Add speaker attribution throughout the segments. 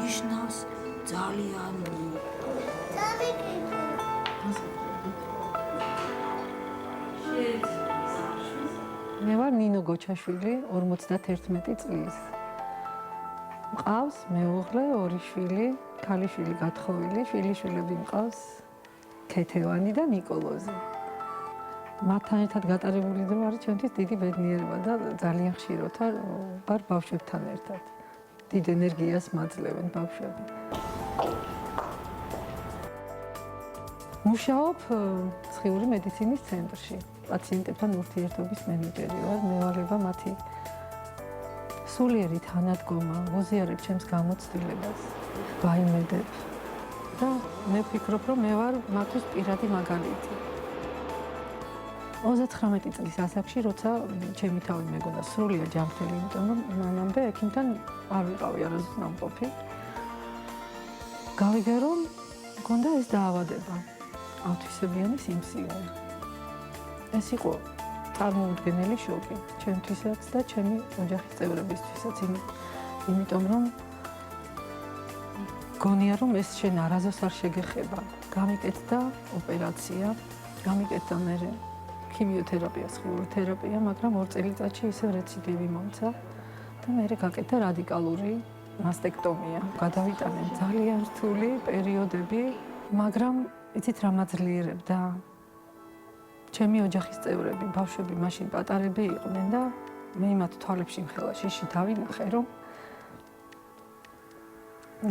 Speaker 1: ნიშნავს ძალიან
Speaker 2: მე ვარ ნინო გოჩაშვილი, 51 წლის. მყავს მეუღლე, 2 შვილი, ქალიშვილი გათხოვილი, შვილიშვილები მყავს ქეთევანი და ნიკოლოზი. მათთან ერთად გატარებული დრო არის ჩვენთვის დიდი ბედნიერება და ძალიან ხშირად ვარ ბავშვებთან ერთად. დიდ ენერგიას მაძლევენ ბავშვები. მუშაობ ციხიური მედიცინის ცენტრში. პაციენტებთან ურთიერთობის მენეჯერი ვარ, მევალება მათი სულიერი თანადგომა, ვუზიარებ ჩემს გამოცდილებას, ვაიმედებ და მე ვფიქრობ, რომ მე ვარ მათთვის პირადი მაგალითი. 39 წლის ასაკში, როცა ჩემი თავი მეგონა სრულიად ჯანმრთელი, იმიტომ რომ მანამდე ექიმთან არ ვიყავი არასდროს ნამყოფი. გავიგე, რომ მქონდა ეს დაავადება, ავტისებიანი სიმსივნე. ეს იყო წარმოუდგენელი შოკი ჩემთვისაც და ჩემი ოჯახის წევრებისთვისაც, იმიტომ რომ გონია რომ ეს შენ არასდროს არ შეგეხება. გამიკეთდა ოპერაცია, გამიკეთდა მერე ქიმიოთერაპია, სხეული თერაპია, მაგრამ 2 წელიწადში ისევ რეციდივი მომცა და მერე გაკეთდა რადიკალური მასტექტომია. გადავიტანე ძალიან რთული პერიოდები, მაგრამ იცით რა მაძლიერებდა? ჩემი ოჯახის წევრები, ბავშვები მაშინ პატარები იყვნენ და მე იმათ თვალებში მხელა შიში დავინახე, რომ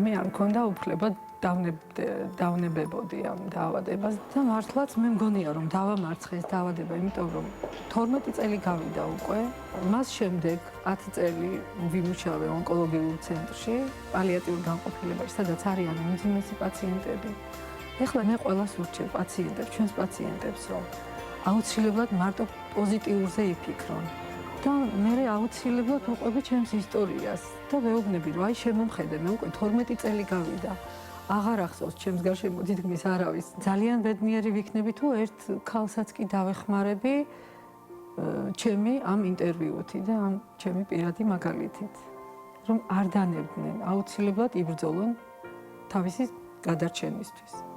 Speaker 2: მე არ მქონდა უფლება დავნებებოდი ამ დაავადებას და მართლაც მე მგონია რომ დავამარცხე ეს დაავადება, იმიტომ რომ 12 წელი გავიდა უკვე. მას შემდეგ 10 წელი ვიმუშავე ონკოლოგიურ ცენტრში, პალიატიურ განყოფილებაში, სადაც არიან უმძიმესი პაციენტები. ეხლა მე ყველას ვურჩევ პაციენტებს, ჩვენს პაციენტებს, რომ აუცილებლად მარტო პოზიტიურზე იფიქრონ და მე აუცილებლად უყვები ჩემს ისტორიას და ვეუბნები, რომ აი შემომხედე, მე უკვე 12 წელი გავიდა. აღარ ახსოვს ჩემს გარშემო თითქმის არავის. ძალიან ბედნიერი ვიქნები თუ ერთ ქალსაც კი დავეხმარები ჩემი ამ ინტერვიუთი და ამ ჩემი პირადი მაგალითით, რომ არ დანებდნენ, აუცილებლად იბრძოლონ თავისი გადარჩენისთვის.